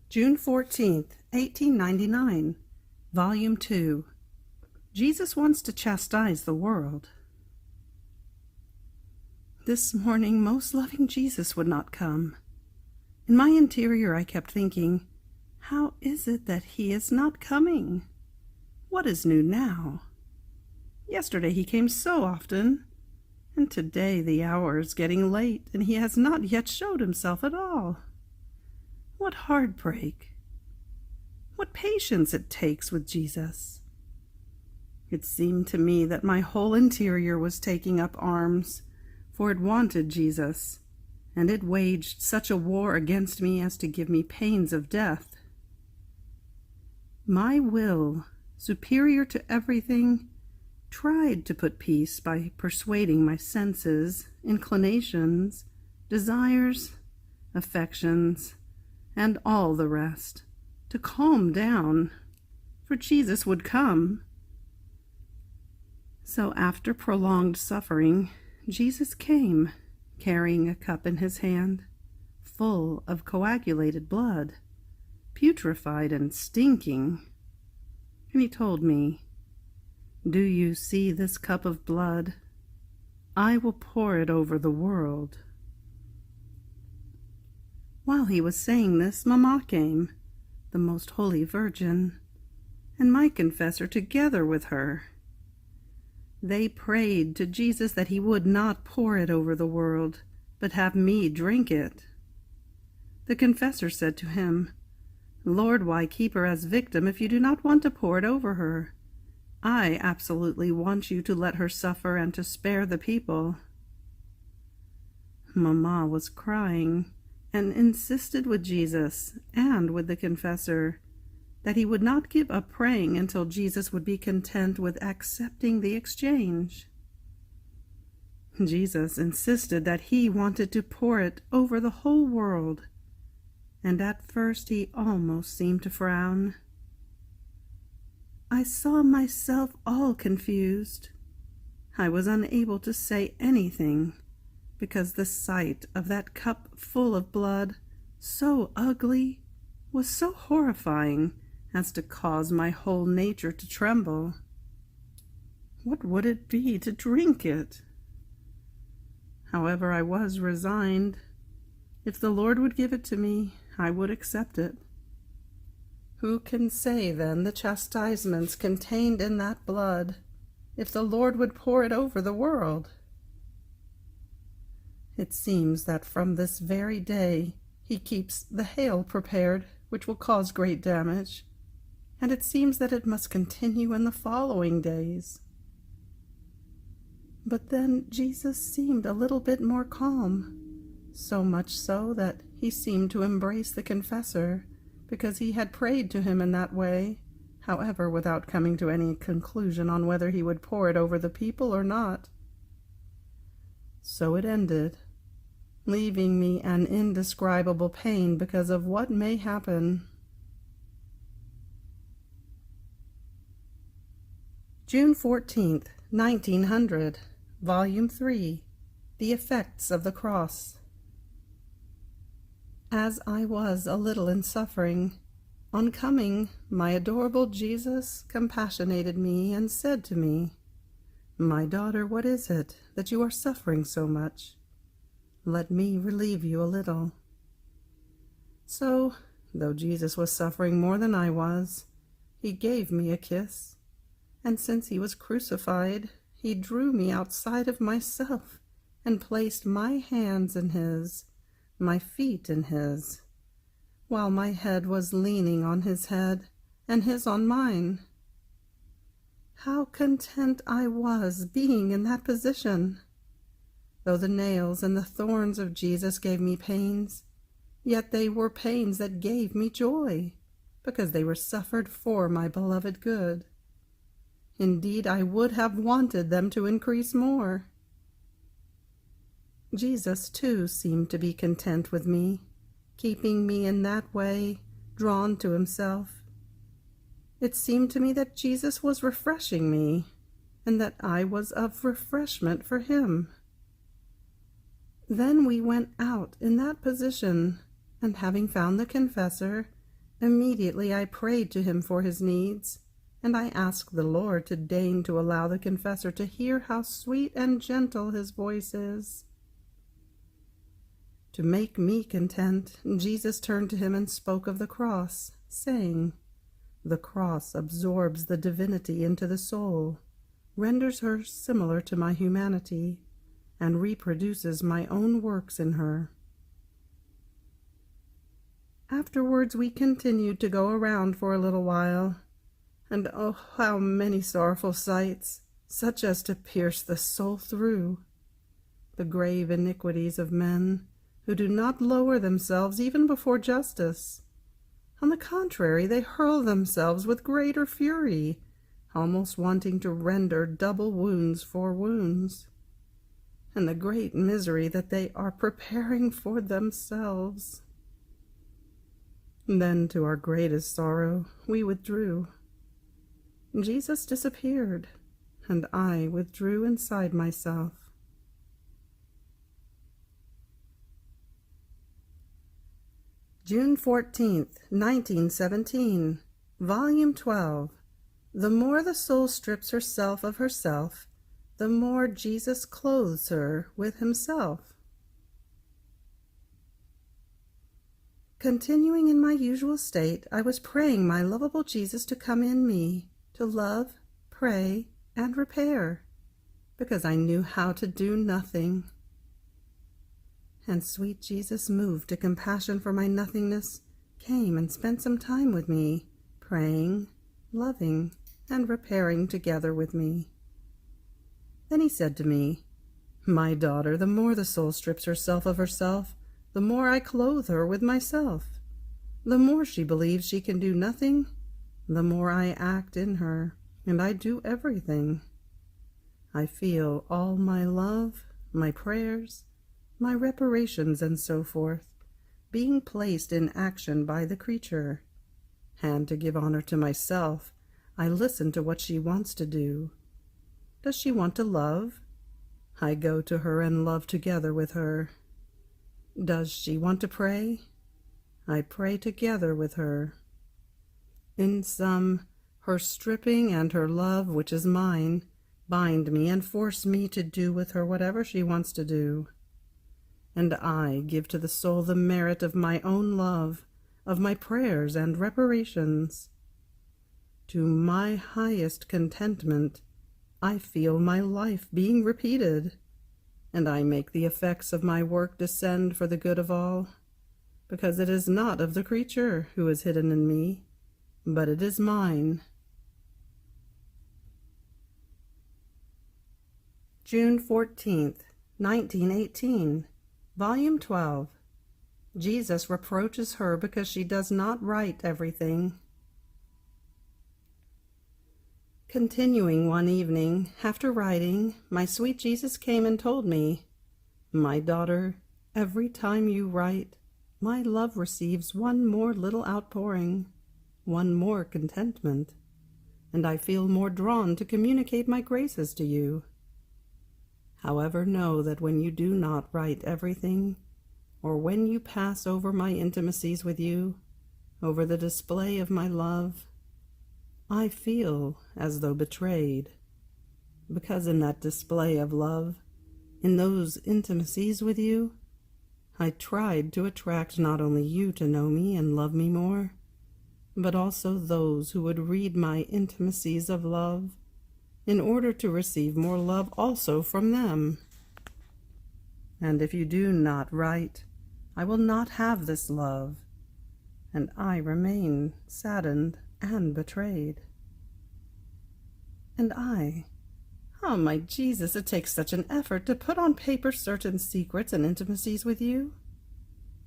June 14th, 1899, Volume 2. Jesus Wants to Chastise the World. This morning, most loving Jesus would not come. In my interior, I kept thinking, how is it that he is not coming? What is new now? Yesterday he came so often, and today the hour is getting late, and he has not yet showed himself at all. What heartbreak! What patience it takes with Jesus! It seemed to me that my whole interior was taking up arms, for it wanted Jesus, and it waged such a war against me as to give me pains of death. My will, superior to everything, tried to put peace by persuading my senses, inclinations, desires, affections, and all the rest, to calm down, for Jesus would come. So after prolonged suffering, Jesus came, carrying a cup in his hand, full of coagulated blood, putrefied and stinking. And he told me, "Do you see this cup of blood? I will pour it over the world." While he was saying this, Mamma came, the Most Holy Virgin, and my confessor together with her. They prayed to Jesus that he would not pour it over the world, but have me drink it. The confessor said to him, "Lord, why keep her as victim if you do not want to pour it over her? I absolutely want you to let her suffer and to spare the people." Mamma was crying, and insisted with Jesus and with the confessor that he would not give up praying until Jesus would be content with accepting the exchange. Jesus insisted that he wanted to pour it over the whole world, and at first he almost seemed to frown. I saw myself all confused. I was unable to say anything, because the sight of that cup full of blood, so ugly, was so horrifying as to cause my whole nature to tremble. What would it be to drink it? However, I was resigned. If the Lord would give it to me, I would accept it. Who can say, then, the chastisements contained in that blood, if the Lord would pour it over the world? It seems that from this very day he keeps the hail prepared, which will cause great damage, and it seems that it must continue in the following days. But then Jesus seemed a little bit more calm, so much so that he seemed to embrace the confessor, because he had prayed to him in that way, however, without coming to any conclusion on whether he would pour it over the people or not. So it ended, leaving me an indescribable pain because of what may happen. June 14th, 1900, Volume 3, The Effects of the Cross. As I was a little in suffering, on coming, my adorable Jesus compassionated me and said to me, "My daughter, what is it that you are suffering so much? Let me relieve you a little." So, though Jesus was suffering more than I was, he gave me a kiss, and since he was crucified, he drew me outside of myself and placed my hands in his, my feet in his, while my head was leaning on his head and his on mine. How content I was being in that position! Though the nails and the thorns of Jesus gave me pains, yet they were pains that gave me joy, because they were suffered for my beloved good. Indeed, I would have wanted them to increase more. Jesus, too, seemed to be content with me, keeping me in that way, drawn to himself. It seemed to me that Jesus was refreshing me, and that I was of refreshment for him. Then we went out in that position, and having found the confessor, Immediately I prayed to him for his needs, and I asked the Lord to deign to allow the confessor to hear how sweet and gentle his voice is. To make me content, Jesus turned to him and spoke of the cross, saying, "The cross absorbs the divinity into the soul, renders her similar to my humanity, and reproduces my own works in her." Afterwards we continued to go around for a little while, and oh, how many sorrowful sights, such as to pierce the soul through! The grave iniquities of men, who do not lower themselves even before justice. On the contrary, they hurl themselves with greater fury, almost wanting to render double wounds for wounds, and the great misery that they are preparing for themselves. Then, to our greatest sorrow, we withdrew. Jesus disappeared, and I withdrew inside myself. June 14th, 1917, Volume 12. The more the soul strips herself of herself, the more Jesus clothes her with himself. Continuing in my usual state, I was praying my lovable Jesus to come in me, to love, pray, and repair, because I knew how to do nothing. And sweet Jesus, moved to compassion for my nothingness, came and spent some time with me, praying, loving, and repairing together with me. Then he said to me, "My daughter, the more the soul strips herself of herself, the more I clothe her with myself. The more she believes she can do nothing, the more I act in her, and I do everything. I feel all my love, my prayers, my reparations, and so forth, being placed in action by the creature. And to give honor to myself, I listen to what she wants to do. Does she want to love? I go to her and love together with her. Does she want to pray? I pray together with her. In sum, her stripping and her love, which is mine, bind me and force me to do with her whatever she wants to do. And I give to the soul the merit of my own love, of my prayers and reparations. To my highest contentment, I feel my life being repeated, and I make the effects of my work descend for the good of all, because it is not of the creature who is hidden in me, but it is mine. June 14th, 1918, Volume 12. Jesus reproaches her because she does not write everything. Continuing one evening, after writing, my sweet Jesus came and told me, "My daughter, every time you write, my love receives one more little outpouring, one more contentment, and I feel more drawn to communicate my graces to you. However, know that when you do not write everything, or when you pass over my intimacies with you, over the display of my love, I feel as though betrayed, because in that display of love, in those intimacies with you, I tried to attract not only you to know me and love me more, but also those who would read my intimacies of love, in order to receive more love also from them. And if you do not write, I will not have this love, and I remain saddened and betrayed. And oh, my Jesus, it takes such an effort to put on paper certain secrets and intimacies with you.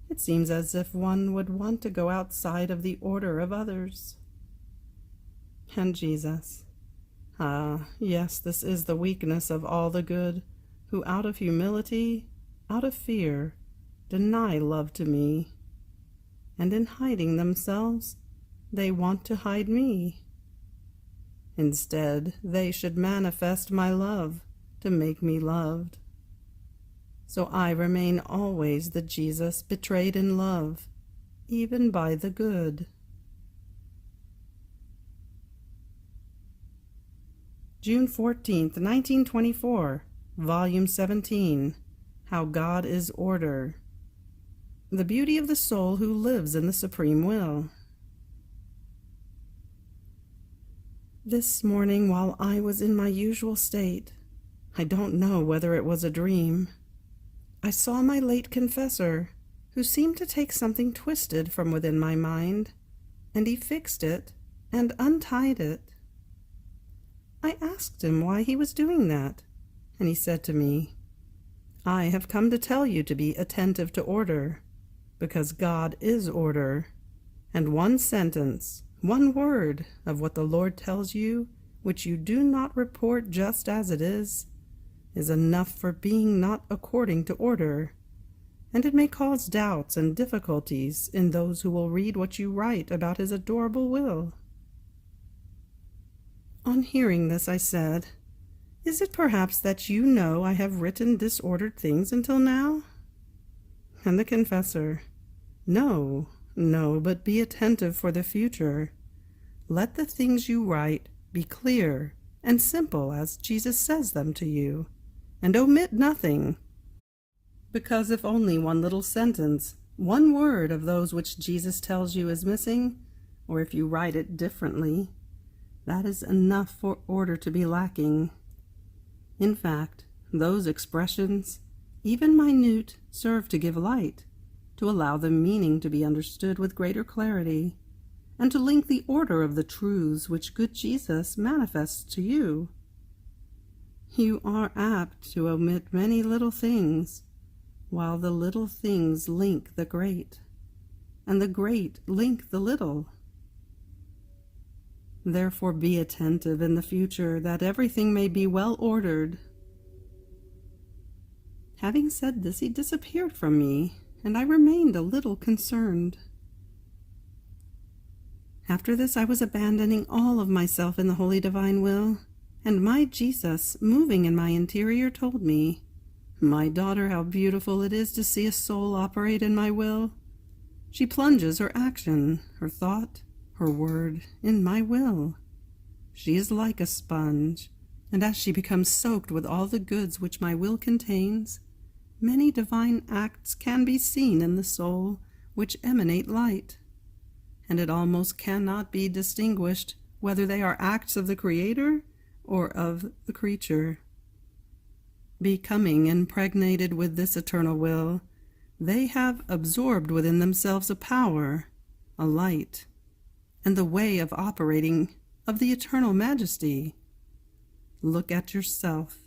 It seems as if one would want to go outside of the order of others. And Jesus, yes, this is the weakness of all the good, who out of humility, out of fear, deny love to me, and in hiding themselves, they want to hide me. Instead, they should manifest my love to make me loved. So I remain always the Jesus betrayed in love, even by the good. June 14th, 1924, Volume 17, How God is Order. The beauty of the soul who lives in the supreme will. This morning, while I was in my usual state, I don't know whether it was a dream, I saw my late confessor, who seemed to take something twisted from within my mind, and he fixed it and untied it. I asked him why he was doing that, and he said to me, "I have come to tell you to be attentive to order, because God is order, and one sentence, one word of what the Lord tells you, which you do not report just as it is enough for being not according to order, and it may cause doubts and difficulties in those who will read what you write about his adorable will." On hearing this, I said, "Is it perhaps that you know I have written disordered things until now?" And the confessor, No, but be attentive for the future. Let the things you write be clear and simple as Jesus says them to you, and omit nothing. Because if only one little sentence, one word of those which Jesus tells you is missing, or if you write it differently, that is enough for order to be lacking. In fact, those expressions, even minute, serve to give light, to allow the meaning to be understood with greater clarity, and to link the order of the truths which good Jesus manifests to you. You are apt to omit many little things, while the little things link the great, and the great link the little. Therefore be attentive in the future, that everything may be well ordered. Having said this, he disappeared from me, and I remained a little concerned. After this, I was abandoning all of myself in the holy divine will, and my Jesus, moving in my interior, told me, "My daughter, how beautiful it is to see a soul operate in my will. She plunges her action, her thought, her word in my will. She is like a sponge, and as she becomes soaked with all the goods which my will contains, many divine acts can be seen in the soul which emanate light, and it almost cannot be distinguished whether they are acts of the Creator or of the creature. Becoming impregnated with this eternal will, they have absorbed within themselves a power, a light, and the way of operating of the eternal majesty. Look at yourself.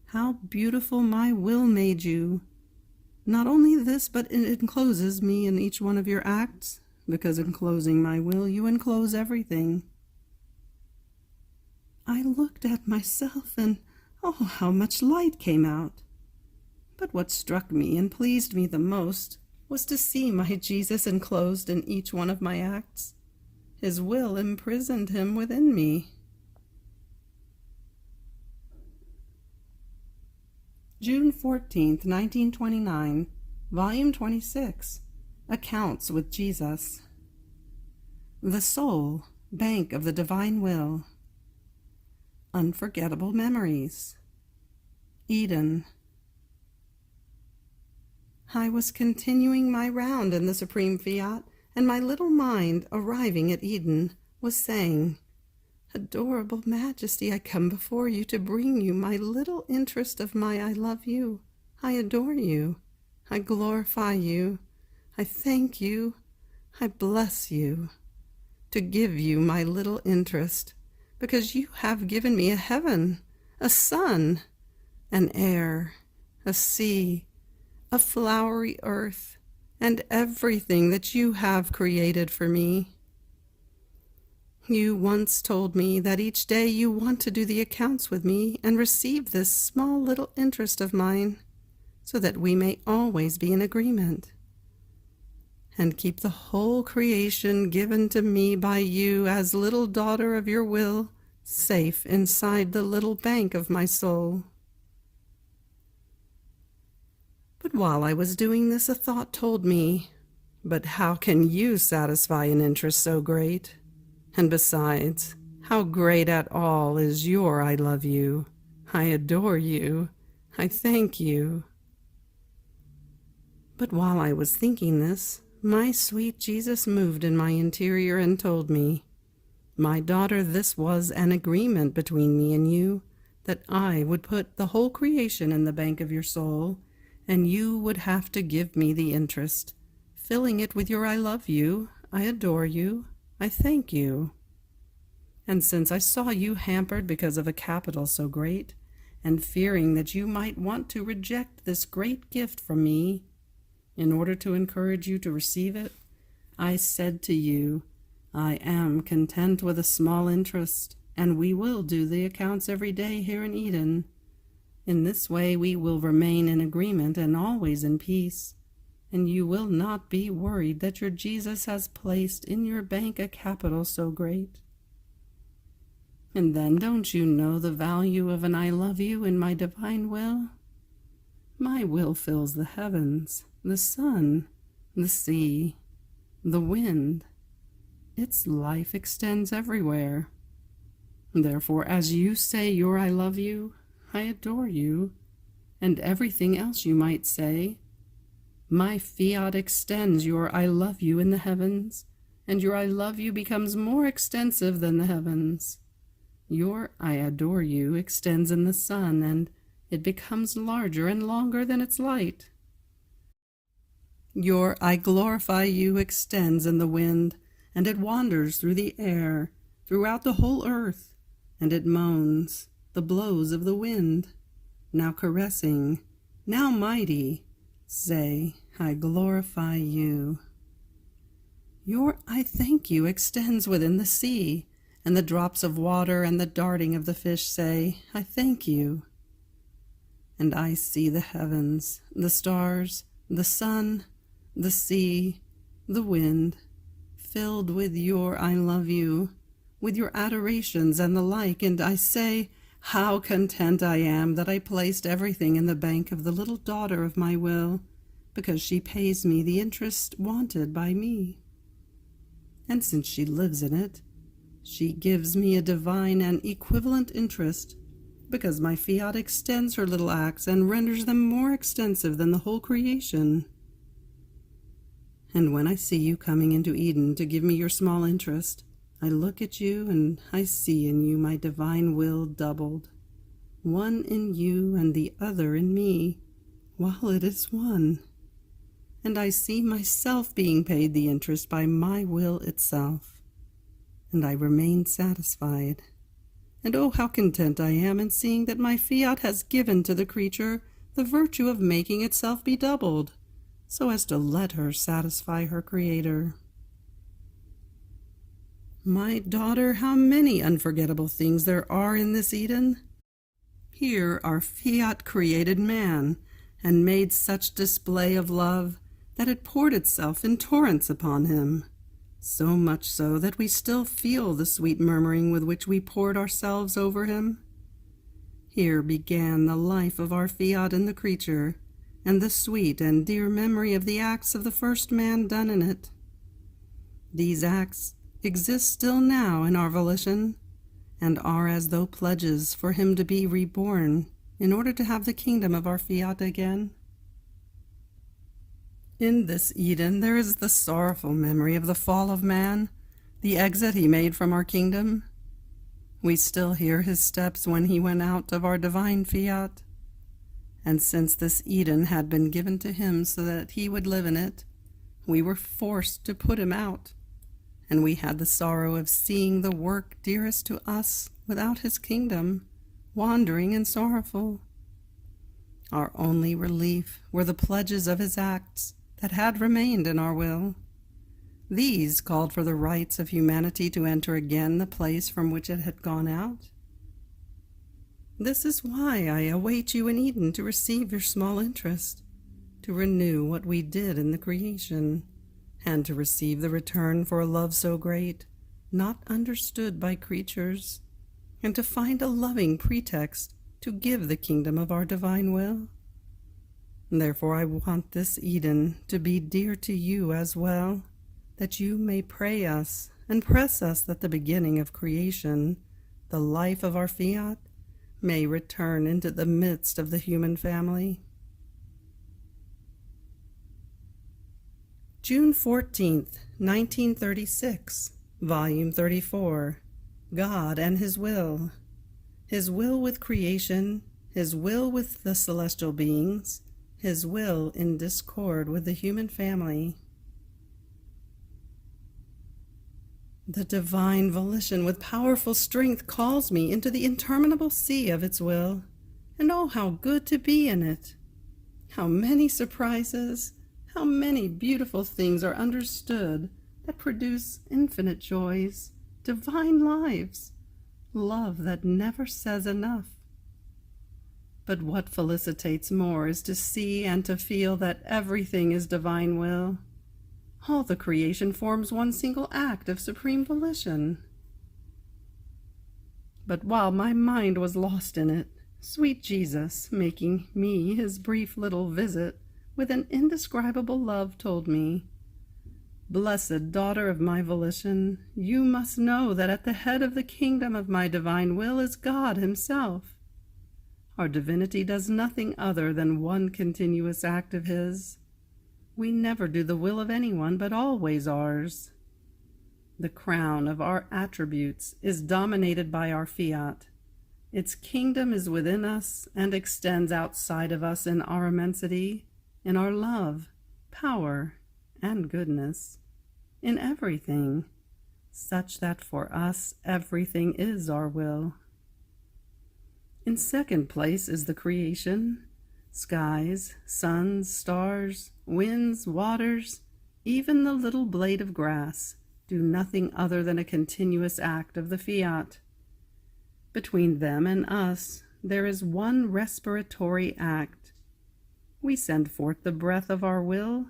How beautiful my will made you. Not only this, but it encloses me in each one of your acts, because enclosing my will, you enclose everything." I looked at myself, and oh, how much light came out. But what struck me and pleased me the most was to see my Jesus enclosed in each one of my acts. His will imprisoned him within me. June 14th, 1929, Volume 26, Accounts with Jesus. The Soul, Bank of the Divine Will. Unforgettable Memories. Eden. I was continuing my round in the supreme Fiat, and my little mind, arriving at Eden, was saying, "Adorable Majesty, I come before you to bring you my little interest of my I love you, I adore you, I glorify you, I thank you, I bless you, to give you my little interest, because you have given me a heaven, a sun, an air, a sea, a flowery earth, and everything that you have created for me. You once told me that each day you want to do the accounts with me and receive this small little interest of mine, so that we may always be in agreement, and keep the whole creation given to me by you as little daughter of your will, safe inside the little bank of my soul." But while I was doing this, a thought told me, "But how can you satisfy an interest so great? And besides, How great at all is your I love you. I adore you. I thank you. But while I was thinking this, my sweet Jesus moved in my interior and told me, "My daughter, this was an agreement between me and you, that I would put the whole creation in the bank of your soul, and you would have to give me the interest, filling it with your I love you, I adore you, I thank you. And since I saw you hampered because of a capital so great, and fearing that you might want to reject this great gift from me, in order to encourage you to receive it, I said to you, I am content with a small interest, and we will do the accounts every day here in Eden. In this way we will remain in agreement and always in peace, and you will not be worried that your Jesus has placed in your bank a capital so great. And then don't you know the value of an I love you in my divine will? My will fills the heavens, the sun, the sea, the wind. Its life extends everywhere. Therefore, as you say your I love you, I adore you, and everything else you might say, my fiat extends your I love you in the heavens, and your I love you becomes more extensive than the heavens. Your I adore you extends in the sun, and it becomes larger and longer than its light. Your I glorify you extends in the wind, and it wanders through the air, throughout the whole earth, and it moans, the blows of the wind, now caressing, now mighty, say, I glorify you. Your I thank you extends within the sea, and the drops of water and the darting of the fish say, I thank you. And I see the heavens, the stars, the sun, the sea, the wind, filled with your I love you, with your adorations and the like, and I say, how content I am that I placed everything in the bank of the little daughter of my will, because she pays me the interest wanted by me. And since she lives in it, she gives me a divine and equivalent interest, because my fiat extends her little acts and renders them more extensive than the whole creation. And when I see you coming into Eden to give me your small interest, I look at you and I see in you my divine will doubled, one in you and the other in me, while it is one. And I see myself being paid the interest by my will itself, and I remain satisfied. And oh, how content I am in seeing that my fiat has given to the creature the virtue of making itself be doubled, so as to let her satisfy her Creator. My daughter, how many unforgettable things there are in this Eden! Here our fiat created man, and made such display of love that it poured itself in torrents upon him, so much so that we still feel the sweet murmuring with which we poured ourselves over him. Here began the life of our fiat in the creature, and the sweet and dear memory of the acts of the first man done in it. These acts exist still now in our volition, and are as though pledges for him to be reborn in order to have the kingdom of our fiat again. In this Eden there is the sorrowful memory of the fall of man, the exit he made from our kingdom. We still hear his steps when he went out of our divine fiat. And since this Eden had been given to him so that he would live in it, we were forced to put him out, and we had the sorrow of seeing the work dearest to us without his kingdom, wandering and sorrowful. Our only relief were the pledges of his acts that had remained in our will. These called for the rights of humanity to enter again the place from which it had gone out. This is why I await you in Eden to receive your small interest, to renew what we did in the creation, and to receive the return for a love so great, not understood by creatures, and to find a loving pretext to give the kingdom of our divine will. Therefore I want this Eden to be dear to you as well, that you may pray us and press us that the beginning of creation, the life of our Fiat, may return into the midst of the human family. June 14th, 1936, Volume 34, God and His Will with creation, His will with the celestial beings, His will in discord with the human family. The divine volition with powerful strength calls me into the interminable sea of its will, and oh, how good to be in it! How many surprises, how many beautiful things are understood that produce infinite joys, divine lives, love that never says enough. But what felicitates more is to see and to feel that everything is divine will. All the creation forms one single act of supreme volition. But while my mind was lost in it, sweet Jesus, making me his brief little visit, with an indescribable love told me, "Blessed daughter of my volition, you must know that at the head of the kingdom of my divine will is God himself. Our divinity does nothing other than one continuous act of his. We never do the will of anyone, but always ours. The crown of our attributes is dominated by our Fiat. Its kingdom is within us and extends outside of us in our immensity, in our love, power, and goodness, in everything, such that for us everything is our will. In second place is the creation, skies, suns, stars, winds, waters, even the little blade of grass, do nothing other than a continuous act of the Fiat. Between them and us, there is one respiratory act. We send forth the breath of our will,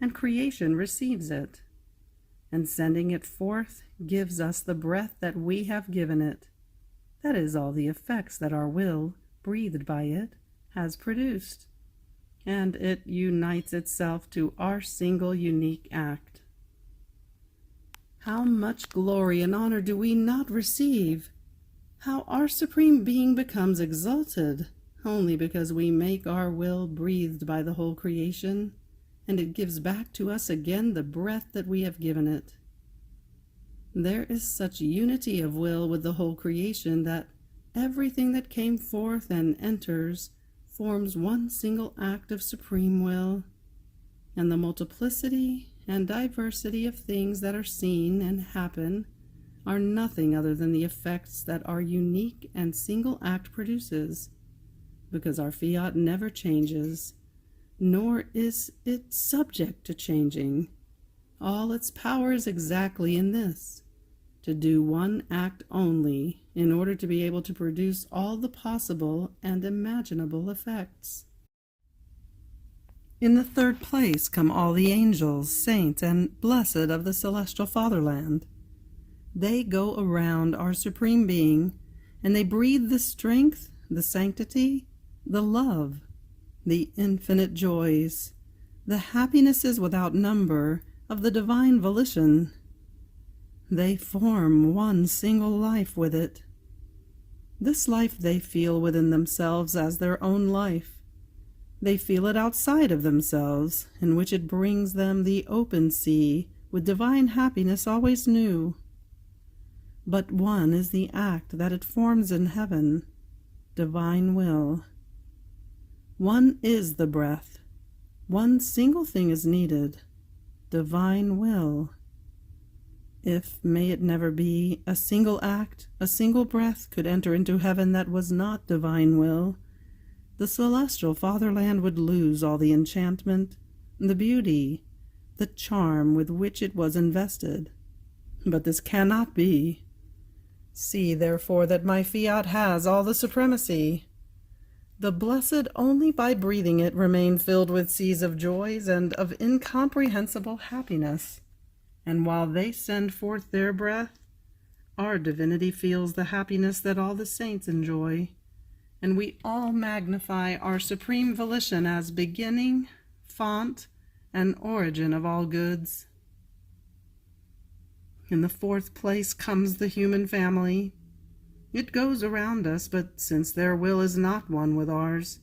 and creation receives it, and sending it forth gives us the breath that we have given it. That is all the effects that our will, breathed by it, has produced, and it unites itself to our single unique act. How much glory and honor do we not receive? How our Supreme Being becomes exalted, only because we make our will breathed by the whole creation, and it gives back to us again the breath that we have given it. There is such unity of will with the whole creation that everything that came forth and enters forms one single act of supreme will, and the multiplicity and diversity of things that are seen and happen are nothing other than the effects that our unique and single act produces, because our Fiat never changes, nor is it subject to changing. All its power is exactly in this, to do one act only, in order to be able to produce all the possible and imaginable effects. In the third place come all the angels, saints, and blessed of the celestial fatherland. They go around our Supreme Being, and they breathe the strength, the sanctity, the love, the infinite joys, the happinesses without number of the divine volition. They form one single life with it. This life they feel within themselves as their own life. They feel it outside of themselves, in which it brings them the open sea with divine happiness always new. But one is the act that it forms in heaven, divine will. One is the breath. One single thing is needed, divine will. If, may it never be, a single act, a single breath could enter into heaven that was not divine will, the celestial fatherland would lose all the enchantment, the beauty, the charm with which it was invested. But this cannot be. See, therefore, that my Fiat has all the supremacy. The blessed only by breathing it remain filled with seas of joys and of incomprehensible happiness. And while they send forth their breath, our divinity feels the happiness that all the saints enjoy, and we all magnify our supreme volition as beginning, font, and origin of all goods. In the fourth place comes the human family. It goes around us, but since their will is not one with ours,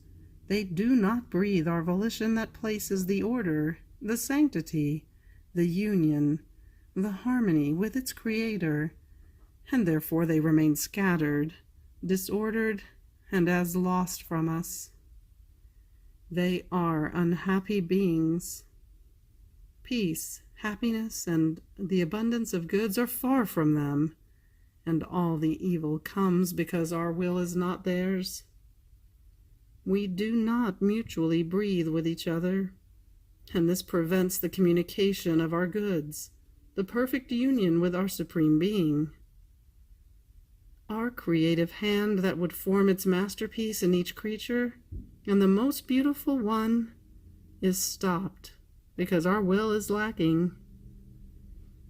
they do not breathe our volition that places the order, the sanctity, the union, the harmony with its Creator, and therefore they remain scattered, disordered, and as lost from us. They are unhappy beings. Peace, happiness, and the abundance of goods are far from them, and all the evil comes because our will is not theirs. We do not mutually breathe with each other, and this prevents the communication of our goods, the perfect union with our Supreme Being. Our creative hand that would form its masterpiece in each creature, and the most beautiful one, is stopped because our will is lacking.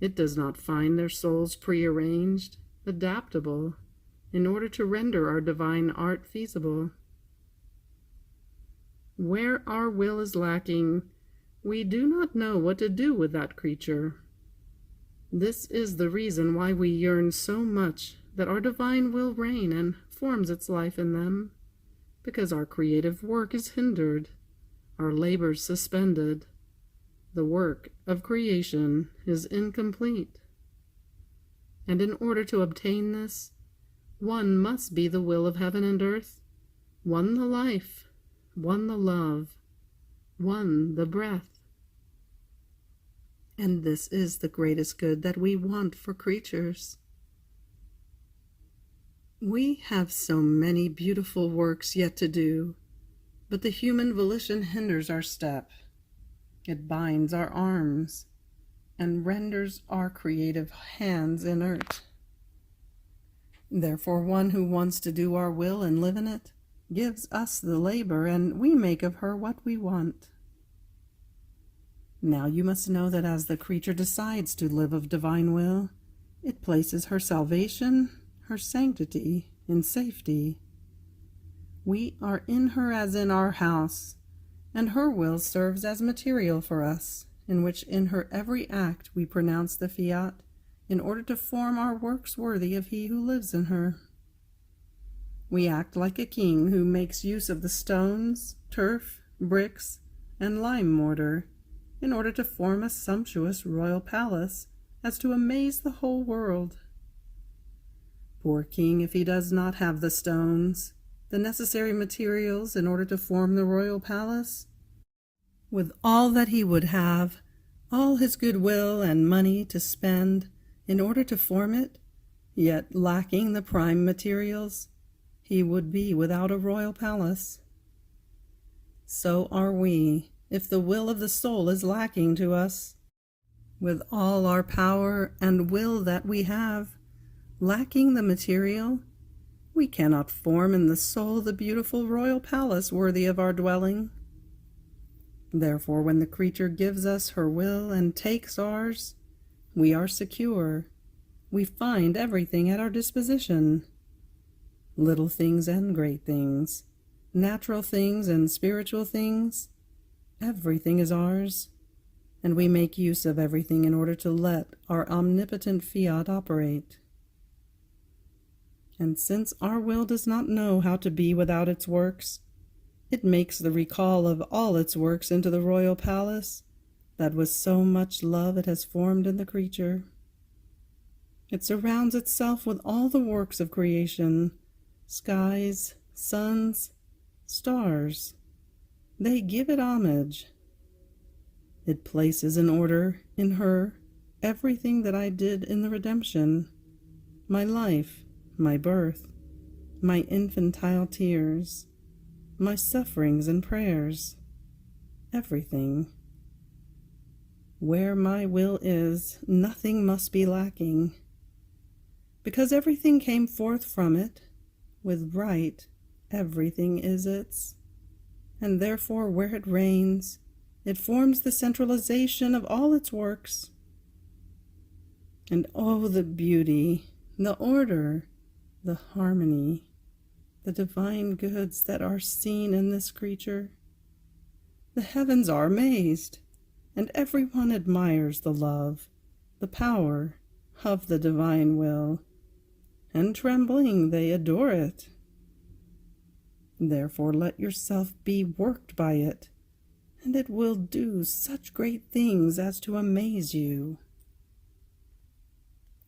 It does not find their souls prearranged, adaptable, in order to render our divine art feasible. Where our will is lacking, we do not know what to do with that creature. This is the reason why we yearn so much that our divine will reign and forms its life in them, because our creative work is hindered, our labors suspended. The work of creation is incomplete. And in order to obtain this, one must be the will of heaven and earth, one the life, one the love, one the breath. And this is the greatest good that we want for creatures. We have so many beautiful works yet to do, but the human volition hinders our step. It binds our arms and renders our creative hands inert. Therefore, one who wants to do our will and live in it gives us the labor, and we make of her what we want. Now you must know that as the creature decides to live of divine will, it places her salvation, her sanctity, in safety. We are in her as in our house, and her will serves as material for us, in which in her every act we pronounce the Fiat, in order to form our works worthy of he who lives in her. We act like a king who makes use of the stones, turf, bricks, and lime mortar, in order to form a sumptuous royal palace, as to amaze the whole world. Poor king, if he does not have the stones, the necessary materials in order to form the royal palace, with all that he would have, all his goodwill and money to spend in order to form it, yet lacking the prime materials, he would be without a royal palace. So are we, if the will of the soul is lacking to us. With all our power and will that we have, lacking the material, we cannot form in the soul the beautiful royal palace worthy of our dwelling. Therefore, when the creature gives us her will and takes ours, we are secure. We find everything at our disposition. Little things and great things, natural things and spiritual things, everything is ours, and we make use of everything in order to let our omnipotent Fiat operate. And since our will does not know how to be without its works, it makes the recall of all its works into the royal palace that with so much love it has formed in the creature. It surrounds itself with all the works of creation, skies, suns, stars. They give it homage. It places in order in her everything that I did in the redemption, my life, my birth, my infantile tears, my sufferings and prayers, everything. Where my will is, nothing must be lacking, because everything came forth from it. With right, everything is its, and therefore where it reigns, it forms the centralization of all its works. And oh, the beauty, the order, the harmony, the divine goods that are seen in this creature. The heavens are amazed, and everyone admires the love, the power, of the divine will, and trembling they adore it. Therefore let yourself be worked by it, and it will do such great things as to amaze you.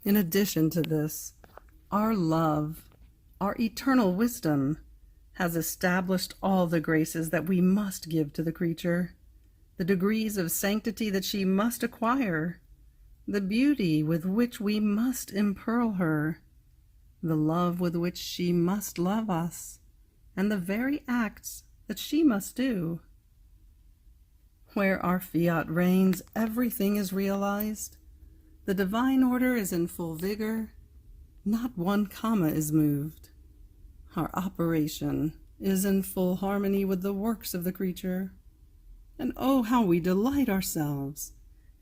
In addition to this, our love, our eternal wisdom, has established all the graces that we must give to the creature, the degrees of sanctity that she must acquire, the beauty with which we must impearl her, the love with which she must love us, and the very acts that she must do. Where our fiat reigns, everything is realized. The divine order is in full vigor. Not one comma is moved. Our operation is in full harmony with the works of the creature. And oh, how we delight ourselves!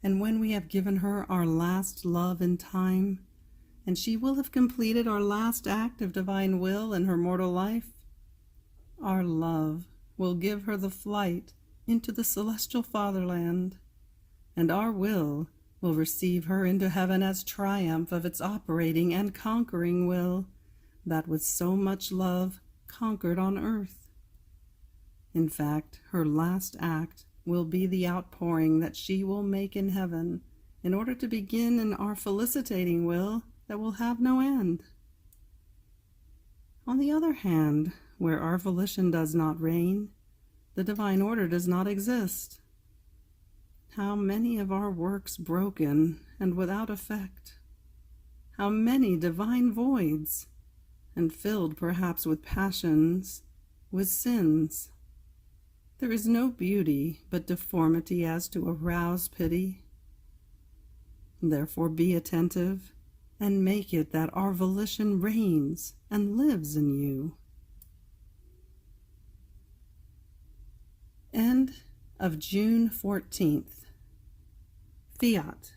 And when we have given her our last love in time, and she will have completed our last act of divine will in her mortal life, our love will give her the flight into the celestial fatherland, and our will receive her into heaven as triumph of its operating and conquering will that with so much love conquered on earth. In fact, her last act will be the outpouring that she will make in heaven in order to begin in our felicitating will that will have no end. On the other hand, where our volition does not reign, the divine order does not exist. How many of our works broken and without effect! How many divine voids, and filled perhaps with passions, with sins! There is no beauty but deformity as to arouse pity. Therefore be attentive, and make it that our volition reigns and lives in you. End of June 14th. Fiat.